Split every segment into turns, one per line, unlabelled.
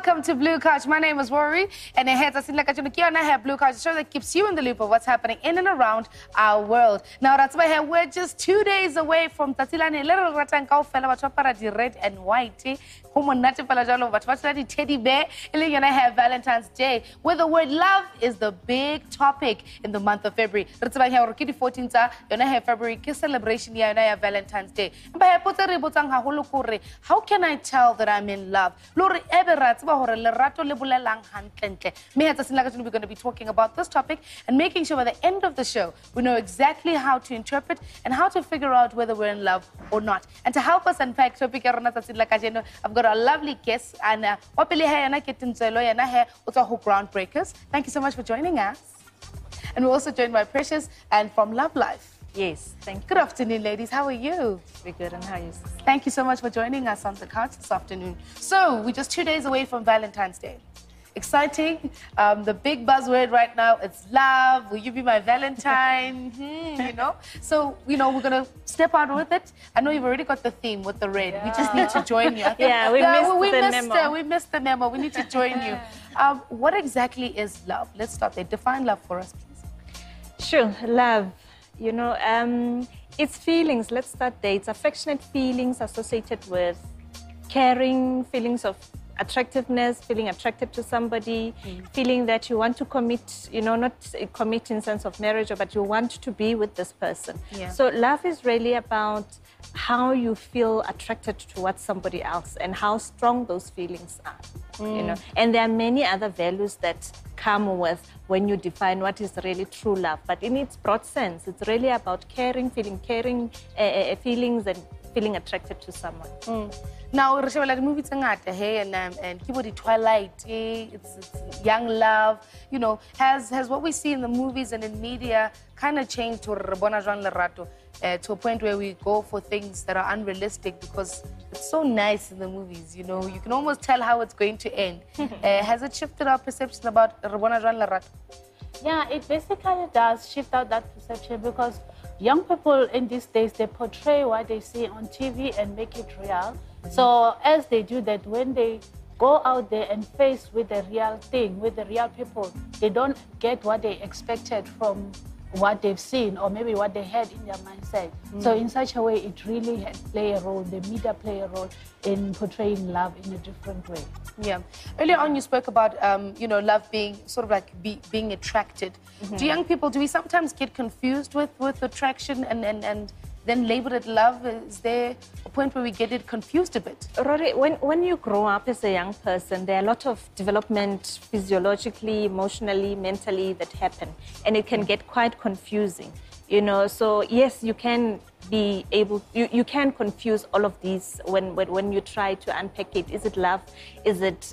Welcome to Blue Couch. My name is Rory, and I have Blue Couch, a show that keeps you in the loop of what's happening in and around our world. Now, that's why we're just 2 days away from Tatilane, little Ratankau fella, the red and white. Teddy bear, and then I have Valentine's Day, where the word love is the big topic in the month of February. That's why here 14th, February celebration here, and I have Valentine's Day. How can I tell that I'm in love? We're going to be talking about this topic and making sure by the end of the show we know exactly how to interpret and how to figure out whether we're in love or not. And to help us unpack topic, I've got a lovely guest and groundbreakers. Thank you so much for joining us. And we're also joined by Precious and from loveLife.
Yes, thank you.
Good afternoon, ladies. How are you?
We're good, and how are you?
Thank you so much for joining us on the couch this afternoon. So, we're just 2 days away from Valentine's Day. Exciting. The big buzzword right now, it's love. Will you be my Valentine? You know? So, we're going to step out with it. I know you've already got the theme with the red. Yeah. We just need to join you.
Yeah, we
missed the memo. We need to join you. What exactly is love? Let's start there. Define love for us, please.
Sure. Love. You know, it's feelings. Let's start there. It's affectionate feelings associated with caring, feelings of attractiveness, feeling attracted to somebody, feeling that you want to commit, you know, not commit in sense of marriage, but you want to be with this person. Yeah. So love is really about how you feel attracted towards somebody else and how strong those feelings are, you know. And there are many other values that come with when you define what is really true love. But in its broad sense, it's really about caring, feeling caring feelings and feeling attracted to someone.
Now, the movies and keyboard Twilight, it's young love, you know, has what we see in the movies and in media kind of changed to a point where we go for things that are unrealistic because it's so nice in the movies, you know, you can almost tell how it's going to end. Has it shifted our perception about
Yeah, it basically does shift out that perception because young people in these days, they portray what they see on TV and make it real. So as they do that, when they go out there and face with the real thing, with the real people, they don't get what they expected from what they've seen or maybe what they had in their mindset. So in such a way, it really play a role, the media play a role in portraying love in a different way.
Yeah. Earlier on, you spoke about, you know, love being sort of like being attracted. Do young people, do we sometimes get confused with attraction and then label it love? Is there a point where we get it confused a bit?
Rory, when you grow up as a young person, there are a lot of development physiologically, emotionally, mentally that happen. And it can get quite confusing, you know. So yes, you can be able, you can confuse all of these when you try to unpack it. Is it love? Is it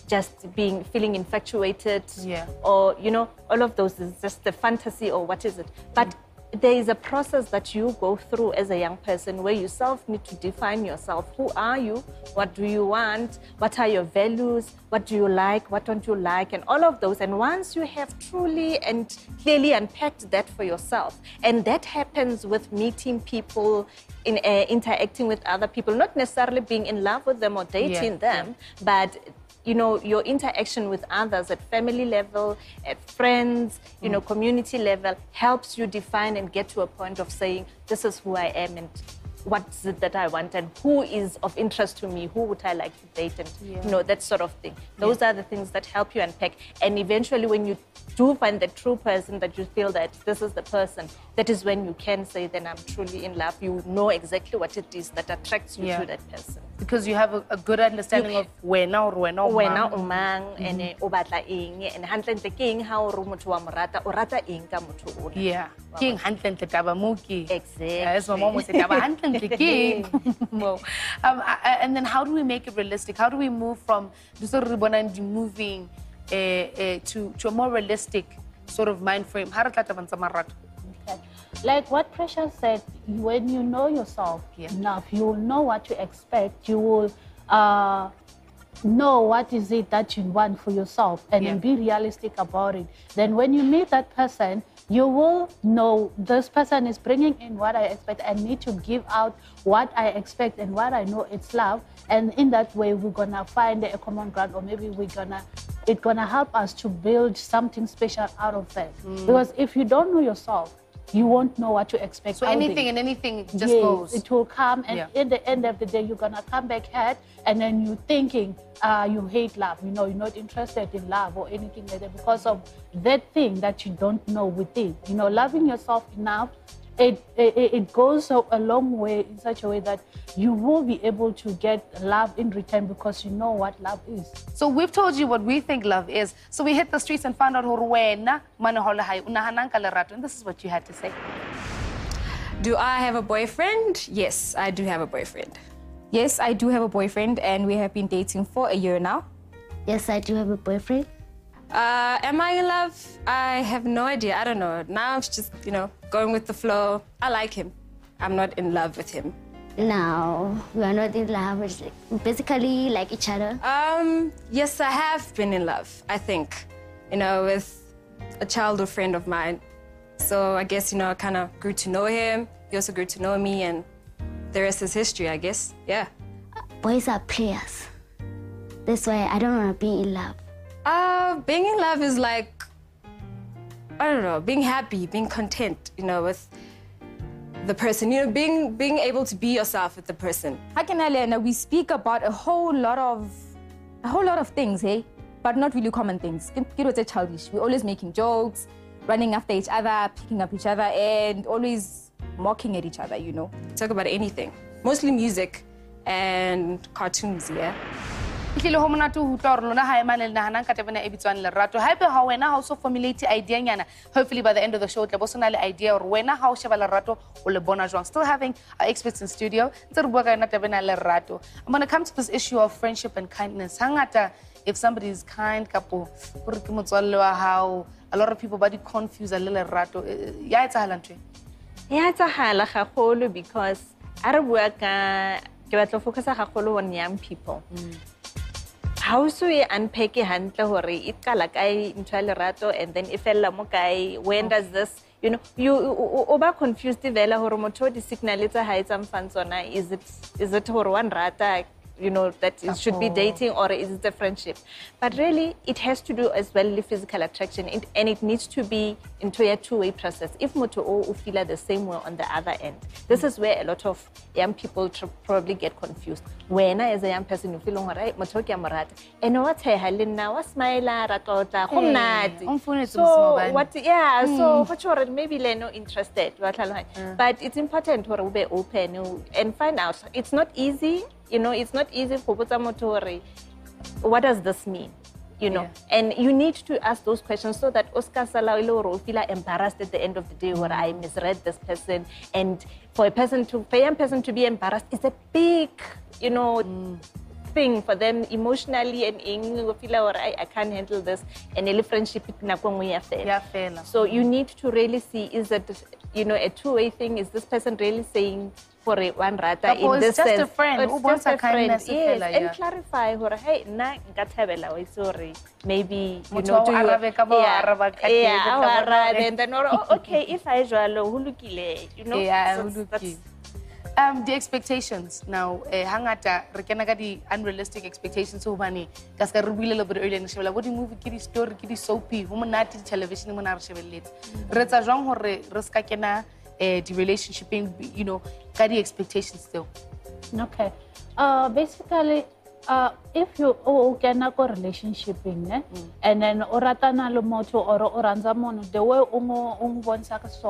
just feeling infatuated?
Yeah.
Or, you know, all of those is just the fantasy, or what is it? But there is a process that you go through as a young person where you need to define yourself. Who are you? What do you want? What are your values? What do you like? What don't you like? And all of those. And once you have truly and clearly unpacked that for yourself, and that happens with meeting people, interacting with other people, not necessarily being in love with them or dating them, but you know, your interaction with others at family level, at friends, you know, community level, helps you define and get to a point of saying, this is who I am and what is it that I want and who is of interest to me, who would I like to date, and you know, that sort of thing. Those are the things that help you unpack. And eventually when you do find the true person that you feel that this is the person, that is when you can say, then I'm truly in love. You know exactly what it is that attracts you to that person.
Because you have a good understanding of wena o
mang and o batla eng and hantle king how o motho wa morata o rata eng ka motho o.
Yeah. King hantle taba muki.
Exactly.
Yes, mama mo se taba hantle king. And then how do we make it realistic? How do we move from moving to a more realistic sort of mind frame?
Like what Precious said, when you know yourself enough, you will know what to expect. You will know what is it that you want for yourself and then be realistic about it. Then when you meet that person, you will know this person is bringing in what I expect. I need to give out what I expect and what I know it's love. And in that way, we're going to find a common ground, or maybe it's going to help us to build something special out of that. Because if you don't know yourself, you won't know what to expect.
So anything and anything just goes.
It will come, and at the end of the day, you're gonna come back hurt, and then you're thinking you hate love. You know, you're not interested in love or anything like that because of that thing that you don't know within. You know, loving yourself enough, it goes a long way in such a way that you will be able to get love in return because you know what love is.
So we've told you what we think love is. So we hit the streets and found out and this is what you had to say.
Do I have a boyfriend? Yes, I do have a boyfriend. Yes, I do have a boyfriend, and we have been dating for a year now.
Yes, I do have a boyfriend.
Am I in love? I have no idea. I don't know. Now it's just, you know, going with the flow. I like him. I'm not in love with him.
No, we are not in love. We basically like each other.
Yes, I have been in love, I think, you know, with a childhood friend of mine. So I guess, you know, I kind of grew to know him. He also grew to know me, and the rest is history, I guess. Yeah.
Boys are players. That's why I don't want to be in love.
Being in love is like, I don't know, being happy, being content, you know, with the person, you know, being able to be yourself with the person.
We speak about a whole lot of things, hey, but not really common things. It's childish. We're always making jokes, running after each other, picking up each other, and always mocking at each other, you know.
Talk about anything, mostly music and cartoons, yeah.
Hopefully by the end of the show, still having our experts in studio. I'm going to come to this issue of friendship and kindness. If somebody is kind, how a lot of people body confuse a little rato. Yeah, it's a halantre.
Yeah, it's a halakha because I focus on young people. How do we unpack it into rato, and then if when does this, you know, you over confused the signal is it one rata, you know, that it should be dating, or is it a friendship? But really, it has to do as well with physical attraction, and it needs to be into a two-way process. If moto or feel the same way on the other end, this is where a lot of young people probably get confused. When as a young person you feel alright, moto ki amarat, and what now, what smile ratota, so what? Yeah, so what you're maybe they're not interested, but it's important to be open and find out. It's not easy. You know, it's not easy for Motori. What does this mean? You know, and you need to ask those questions so that Oscar Salailo feel embarrassed at the end of the day where I misread this person. And for a young person to be embarrassed is a big, you know, thing for them emotionally, and feel I can't handle this. And any friendship so you need to really see, is it, you know, a two-way thing? Is this person really saying for a one rata in this sense?
Just a friend.
It's just a friend. Yes, and clarify, hey, sorry, maybe, you know, do and then, okay, if I you know,
the expectations now, hangata the unrealistic expectations. So many. That's got really a little bit earlier. What do you movie? Kiri story, kiri soapy. Woman not television. Woman are late. Reta Jean Hore Riska Kena the relationship being, you know, got the expectations still.
Okay. Basically, if you can go relationship in, and then oratana lo moto or oranza mono, the way one saka so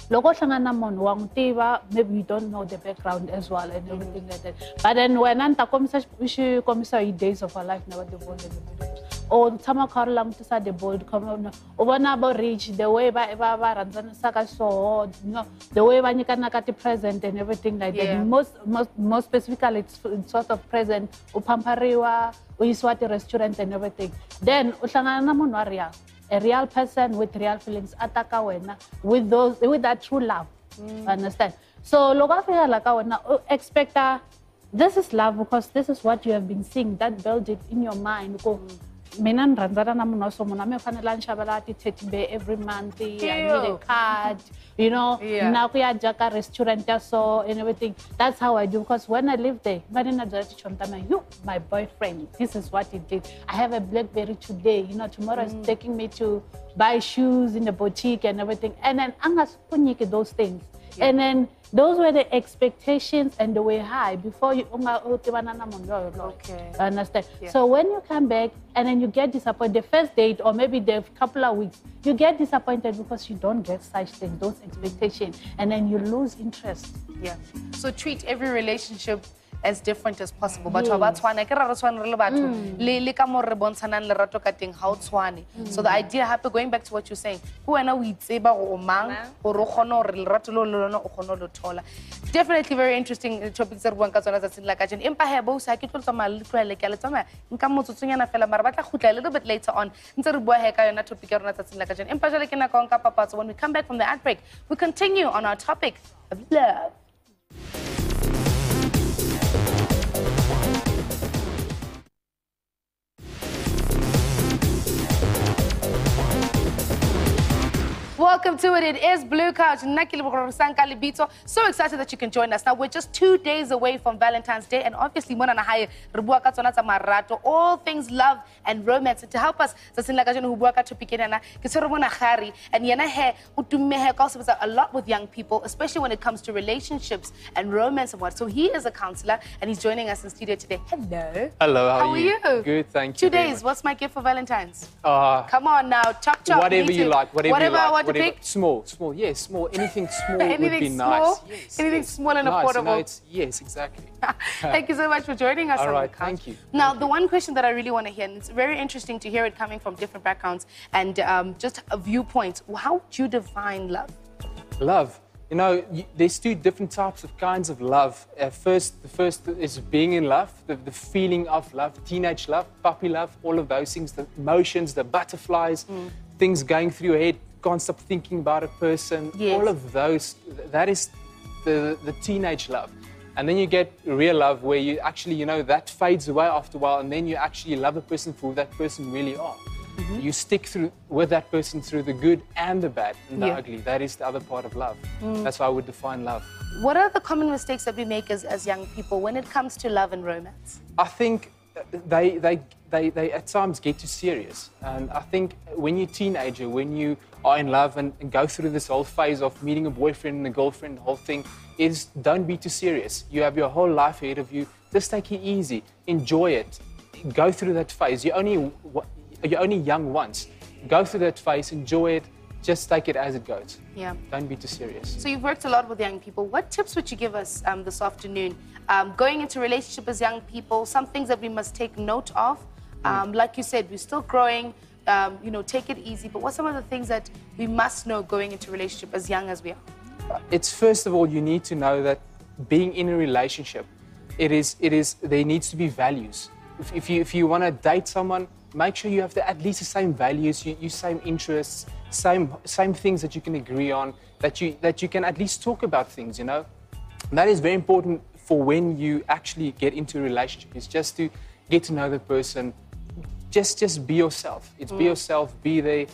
logo sangana mon wang tiva, maybe you don't know the background as well and everything like that. But then when anta komisar days of our life never the bond in the middle. Or Tama Karlam to say the board come on over about reach the way by Ranzana Saka so, you know, the way when you can get the present and everything like that. Most specifically, it's sort of present, Upampariwa, Uiswati restaurant and everything. Then Ushanana a real person with real feelings, Atakawena, with that true love. Understand? So Logafia Lakawena expect this is love because this is what you have been seeing, that build it in your mind. mina ni rhandzana na munhu wa so munhu a mi fanele a ni xavela ti-teddy bear every month. I need a card, you know, na ku ya dya ka restaurant ya so and everything. That's how I do, because when I live there, mani na byela tichoni ta mina, my boyfriend, this is what he did. I have a BlackBerry today, you know, tomorrow is taking me to buy shoes in the boutique and everything. And then angas punyike those things. And then those were the expectations, and they were high before you understand. So when you come back and then you get disappointed, the first date or maybe the couple of weeks, you get disappointed because you don't get such things, those expectations, and then you lose interest.
Yeah. So treat every relationship as different as possible. But so the idea happen, going back to what you're saying, definitely very interesting topics that one can like a little bit later on. So when we come back from the ad break, we continue on our topic of love. Welcome to it. It is Blue Couch. So excited that you can join us. Now, we're just 2 days away from Valentine's Day, and obviously, all things love and romance. And to help us, and a lot with young people, especially when it comes to relationships and romance and what. So he is a counselor, and he's joining us in studio today. Hello.
Hello,
how are you?
Good, thank you.
2 days. What's my gift for Valentine's? Come on now, chop chop.
Whatever you like. Whatever you like.
I want to pick.
Small, yes, small. Anything small would be
small?
nice. Yes,
anything small and
nice.
affordable.
No, yes, exactly.
Thank you so much for joining us.
All
on
right,
the couch.
thank you.
Now, the one question that I really want to hear, and it's very interesting to hear it coming from different backgrounds and just a viewpoint. How would you define love?
Love. You know, there's two different types of kinds of love. The first is being in love, the feeling of love, teenage love, puppy love, all of those things, the emotions, the butterflies, things going through your head, can't stop thinking about a person, all of those, that is the teenage love. And then you get real love where you actually, you know, that fades away after a while, and then you actually love a person for who that person really are. You stick with that person through the good and the bad and the ugly. That is the other part of love. That's how I would define love.
What are the common mistakes that we make as young people when it comes to love and romance?
I think they at times get too serious. And I think when you're a teenager, when you are in love and go through this whole phase of meeting a boyfriend and a girlfriend, the whole thing is don't be too serious. You have your whole life ahead of you. Just take it easy. Enjoy it. Go through that phase. You're only young once. Go through that phase, enjoy it. Just take it as it goes.
Yeah.
Don't be too serious.
So you've worked a lot with young people. What tips would you give us this afternoon? Going into relationship as young people, some things that we must take note of. Like you said, we're still growing. You know, take it easy. But what's some of the things that we must know going into relationship as young as we are?
It's first of all, you need to know that being in a relationship, there needs to be values. If you want to date someone, make sure you have at least the same values, you same interests, same things that you can agree on, that you can at least talk about things, you know. And that is very important for when you actually get into a relationship. It's just to get to know the person. Just be yourself. It's be yourself, be there,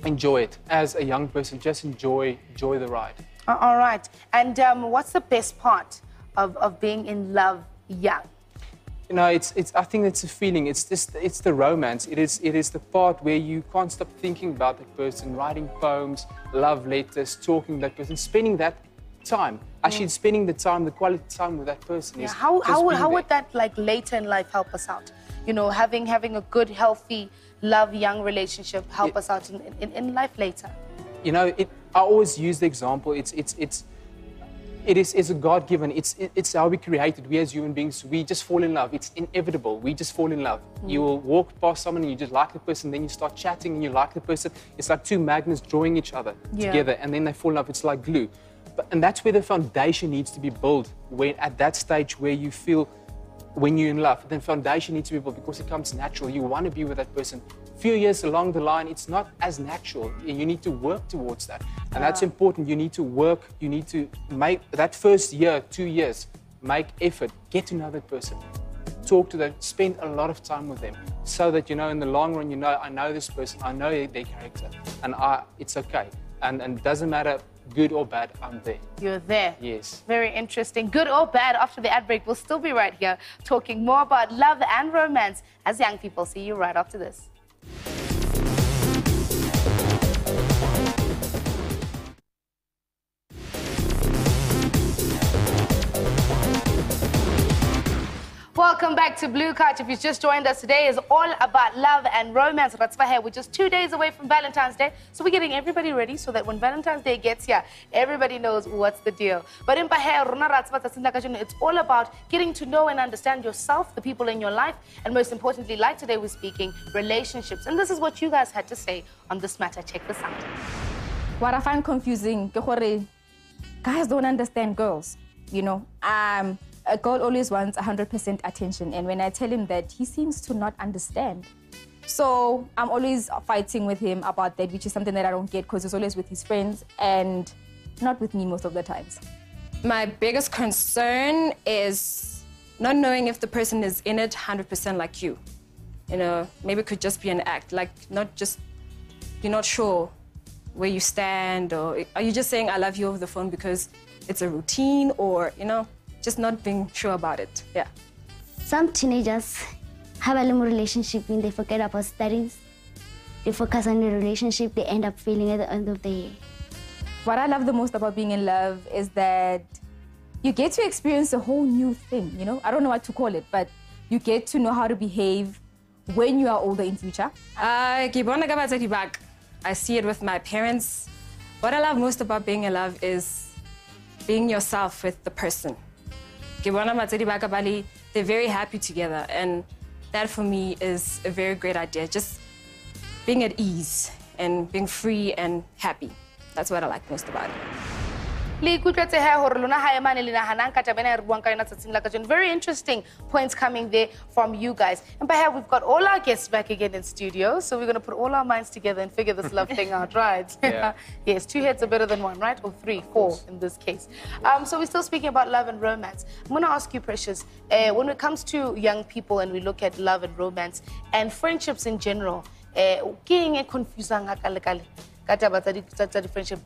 enjoy it. As a young person, just enjoy the ride.
All right. And what's the best part of being in love young?
You know, I think it's a feeling. It's the romance. It is the part where you can't stop thinking about that person, writing poems, love letters, talking to that person, spending that time. Actually, spending the quality time with that person.
Yeah. How would that, like, later in life help us out? You know, having a good, healthy, love, young relationship help us out in life later.
You know, I always use the example. It's a God-given. It's how we created. We as human beings, we just fall in love. It's inevitable. We just fall in love. You will walk past someone and you just like the person, then you start chatting and you like the person. It's like two magnets drawing each other together, and then they fall in love. It's like glue. And that's where the foundation needs to be built. At that stage where you feel, when you're in love, then foundation needs to be built because it comes natural. You want to be with that person. A few years along the line, it's not as natural. You need to work towards that. And that's important. You need to work. You need to make that first year, 2 years, make effort, get to know that person. talk to them, spend a lot of time with them, so that, you know, in the long run, you know, I know this person, I know their character, and it's okay. And it doesn't matter, good or bad, I'm there.
You're there.
Yes.
Very interesting. Good or bad, after the ad break, we'll still be right here talking more about love and romance as young people. See you right after this. Welcome back to Blue Couch. If you've just joined us, today is all about love and romance. We're just 2 days away from Valentine's Day, so we're getting everybody ready so that when Valentine's Day gets here, everybody knows what's the deal. But in it's all about getting to know and understand yourself, the people in your life, and most importantly, like today we're speaking, relationships. And this is what you guys had to say on this matter. Check this out.
What I find confusing, guys don't understand girls, you know. A girl always wants 100% attention, and when I tell him that, he seems to not understand. So I'm always fighting with him about that, which is something that I don't get, because he's always with his friends and not with me most of the times.
My biggest concern is not knowing if the person is in it 100% like you. You know, maybe it could just be an act, like you're not sure where you stand, or are you just saying I love you over the phone because it's a routine, or, you know, just not being sure about it. Yeah.
Some teenagers have a little relationship when they forget about studies. They focus on the relationship, they end up failing at the end of the year.
What I love the most about being in love is that you get to experience a whole new thing, you know? I don't know what to call it, but you get to know how to behave when you are older in future.
I see it with my parents. What I love most about being in love is being yourself with the person. They're very happy together, and that for me is a very great idea. Just being at ease and being free and happy. That's what I like most about it.
Very interesting points coming there from you guys. And by here, we've got all our guests back again in studio, so we're going to put all our minds together and figure this love thing out, right?
Yeah.
Yes, 2 heads are better than one, right? Or 3, 4 in this case. So we're still speaking about love and romance. I'm going to ask you, Precious, when it comes to young people and we look at love and romance and friendships in general, confusing friendship,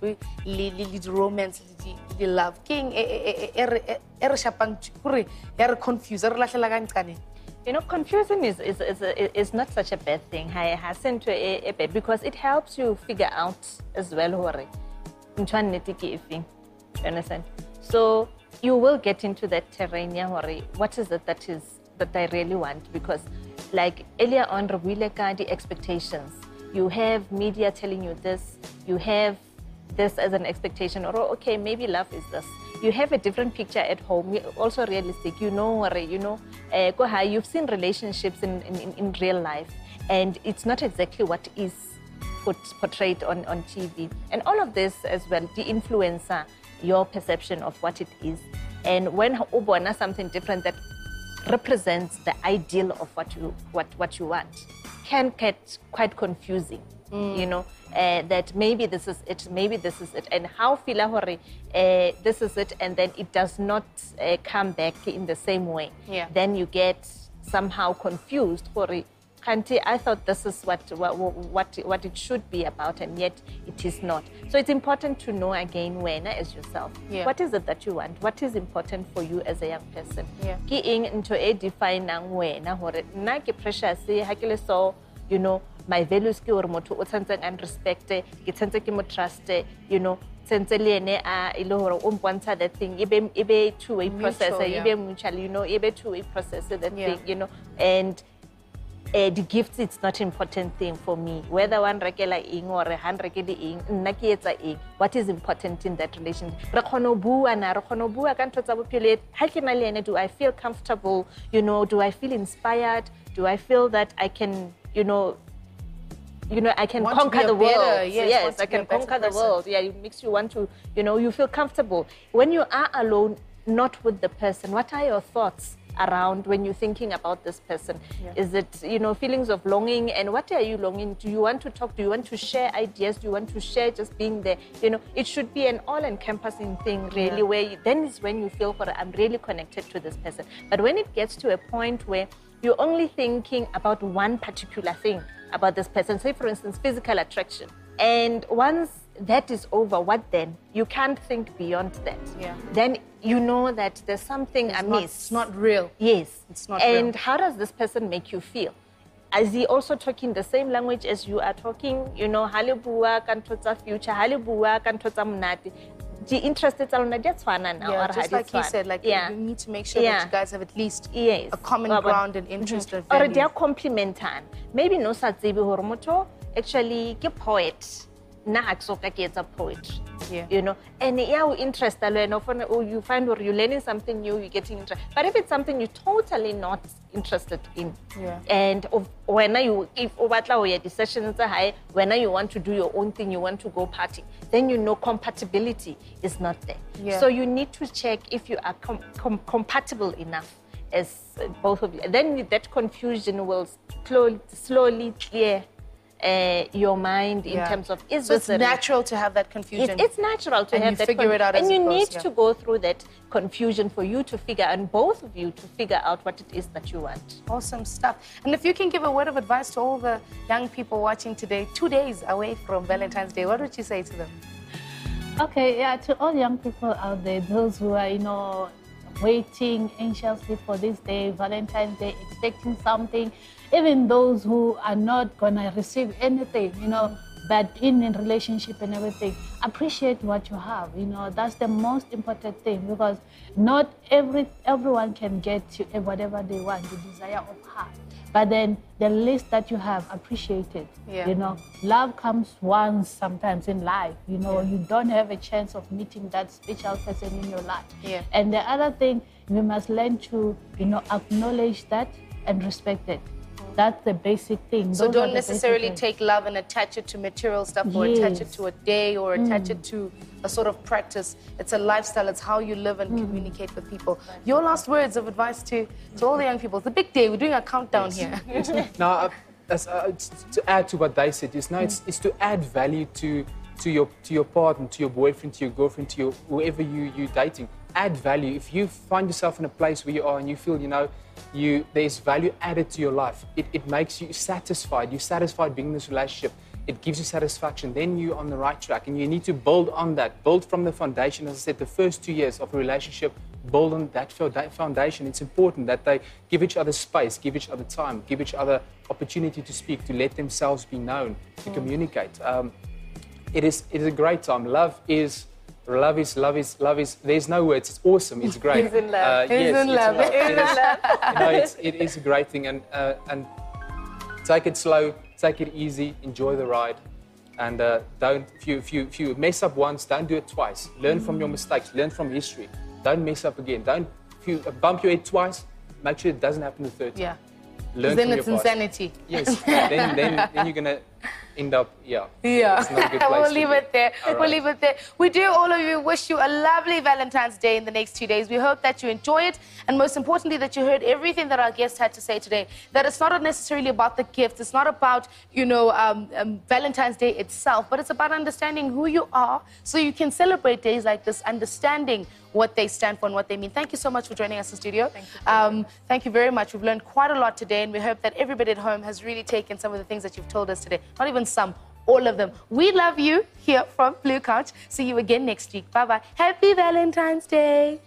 romance, love.
You know, confusion is not such a bad thing. Because it helps you figure out as well. You understand? So you will get into that terrain. What is it that I really want? Because like earlier on, the expectations. You have media telling you this, you have this as an expectation, or okay, maybe love is this. You have a different picture at home, also realistic. You've seen relationships in real life, and it's not exactly what is portrayed on TV. And all of this as well, the influencer, your perception of what it is. And when ubona something different that represents the ideal of what you want, can get quite confusing, you know, that maybe this is it, and how this is it, and then it does not come back in the same way.
Yeah.
Then you get somehow confused. I thought this is what it should be about, and yet it is not. So it's important to know again when as yourself.
Yeah.
What is it that you want? What is important for you as a young person?
Yeah.
Into a define pressure say you know, my values ki or motho o tshantse and respect ke tshantse ke mo trust, you know, tshantse le ene a ile hore o mpontsha that thing ebe two-way process, ebe mutual, you know, ebe two-way process that thing, you know. And the gifts, it's not important thing for me. Whether one rekela ing or han rekele ing, nna ke etsa eng. What is important in that relationship? Re kgona bua ka ntho tsa bophelo. Ha ke na le ene, do I feel comfortable? You know, do I feel inspired? Do I feel that I can, you know, I can conquer the world. Yes, I can conquer the world. Yeah, it makes you want to, you know, you feel comfortable. When you are alone, not with the person, what are your thoughts around when you're thinking about this person? Is it, feelings of longing? And what are you longing? Do you want to talk? Do you want to share ideas? Do you want to share just being there? It should be an all-encompassing thing, really, where then is when you feel, I'm really connected to this person. But when it gets to a point where you're only thinking about one particular thing about this person, say, for instance, physical attraction, and once that is over, what then? You can't think beyond that. Then you know that there's something amiss.
It's not real.
Yes.
It's not real.
And how does this person make you feel? Is he also talking the same language as you are talking? Halibua kantotsa future, halibua kantotsa munati. The interested now.
Just like he said, you need to make sure that you guys have at least a common ground and interest of
or
values.
they are complementary. Maybe no satsebi horomoto actually ke poet. Na aksoka ke a poetry. And interest you find where you're learning something new, you're getting interested. But if it's something you're totally not interested in, and when if the sessions are high, when you want to do your own thing, you want to go party, then compatibility is not there. So you need to check if you are compatible enough as both of you. Then that confusion will slowly clear your mind in terms of
it's natural to have that confusion.
It's natural to have that
figure it out as
and you
it goes,
need to go through that confusion for you to figure, and both of you to figure out what it is that you want.
Awesome stuff. And if you can give a word of advice to all the young people watching today, 2 days away from Valentine's Day, what would you say to them?
Okay, to all young people out there, those who are, waiting anxiously for this day, Valentine's Day, expecting something, even those who are not going to receive anything, but in a relationship and everything, appreciate what you have. That's the most important thing, because not everyone can get to whatever they want, the desire of heart. But then the least that you have, appreciate it. Love comes once sometimes in life. You don't have a chance of meeting that special person in your life. And the other thing, we must learn to, acknowledge that and respect it. That's the basic thing.
So don't necessarily take love and attach it to material stuff, or attach it to a day, or attach it to a sort of practice. It's a lifestyle. It's how you live and communicate with people. Your last words of advice to all the young people. It's a big day. We're doing a countdown here.
Now, to add to what they said, it's to add value to your partner, to your boyfriend, to your girlfriend, to whoever you're dating. Add value. If you find yourself in a place where you are and you feel, there's value added to your life, it makes you satisfied. You're satisfied being in this relationship. It gives you satisfaction. Then you're on the right track, and you need to build on that. Build from the foundation. As I said, the first 2 years of a relationship, build on that foundation. It's important that they give each other space, give each other time, give each other opportunity to speak, to let themselves be known, to communicate. It is a great time. Love is. There's no words. It's awesome. It's great.
He's in love.
Yes,
He's in love.
It is a great thing, and take it slow, take it easy, enjoy the ride, and don't. If you mess up once, don't do it twice. Learn from your mistakes. Learn from history. Don't mess up again. If you bump your head twice, make sure it doesn't happen the third time. Learn
then
from
it's
your past.
insanity.
Yes. then you're gonna end up,
It's
not a good place
we'll
to
leave
be.
it there.
All right.
We'll leave it there. We do, all of you, wish you a lovely Valentine's Day in the next 2 days. We hope that you enjoy it, and most importantly, that you heard everything that our guest had to say today. That it's not necessarily about the gift. It's not about, Valentine's Day itself, but it's about understanding who you are, so you can celebrate days like this, understanding what they stand for and what they mean. Thank you so much for joining us in studio. Thank you very much. We've learned quite a lot today, and we hope that everybody at home has really taken some of the things that you've told us today. Not even some, all of them. We love you here from Blue Couch. See you again next week. Bye-bye. Happy Valentine's Day.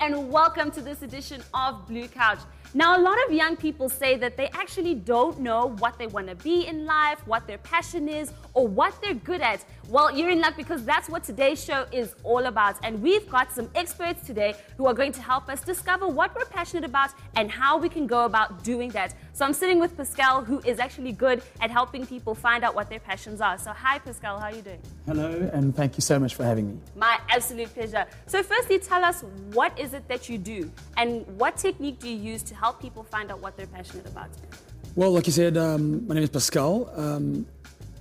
and welcome to this edition of Blue Couch. Now, a lot of young people say that they actually don't know what they want to be in life, what their passion is, or what they're good at. Well, you're in luck because that's what today's show is all about. And we've got some experts today who are going to help us discover what we're passionate about and how we can go about doing that. So I'm sitting with Pascal, who is actually good at helping people find out what their passions are. So hi, Pascal, how are you doing?
Hello, and thank you so much for having me.
My absolute pleasure. So firstly, tell us, what is it that you do and what technique do you use to help people find out what they're passionate about?
Well, like you said, my name is Pascal.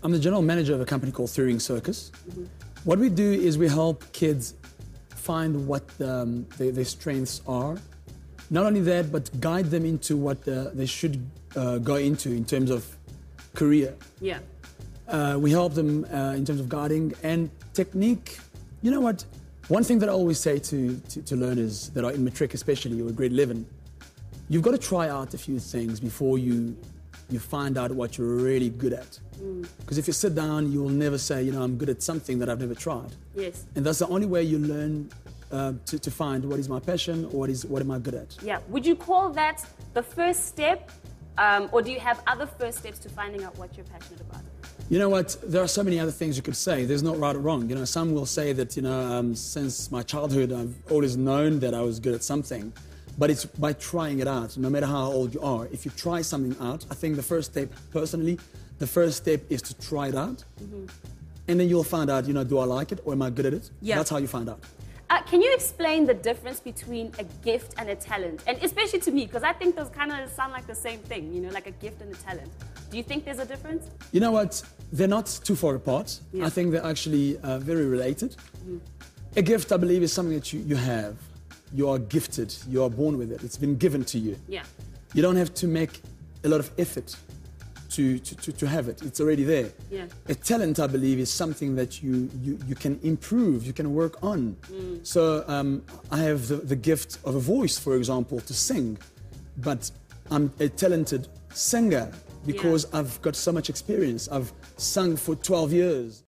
I'm the general manager of a company called Three Circus. What we do is we help kids find what their strengths are. Not only that, but guide them into what they should go into in terms of career.
Yeah.
We help them in terms of guiding and technique. You know what? One thing that I always say to learners that are in matric especially, or grade 11, you've got to try out a few things before you find out what you're really good at. Because if you sit down, you will never say, you know, I'm good at something that I've never tried.
Yes.
And that's the only way you learn to find what is my passion or what am I good at.
Yeah. Would you call that the first step, or do you have other first steps to finding out what you're passionate about?
You know what? There are so many other things you could say. There's not right or wrong. You know, some will say that, you know, since my childhood, I've always known that I was good at something. But it's by trying it out, no matter how old you are. If you try something out, I think the first step, personally, the first step is to try it out. And then you'll find out, you know, do I like it or am I good at it?
Yeah.
That's how you find out.
Can you explain the difference between a gift and a talent? And especially to me, because I think those kind of sound like the same thing, you know, like a gift and a talent. Do you think there's a difference?
You know what? They're not too far apart.
Yeah.
I think they're actually very related. A gift, I believe, is something that you have. You are gifted. You are born with it. It's been given to you.
Yeah.
You don't have to make a lot of effort to have it. It's already there.
Yeah.
A talent, I believe, is something that you can improve, you can work on. So I have the gift of a voice, for example, to sing, but I'm a talented singer because I've got so much experience. I've sung for 12 years.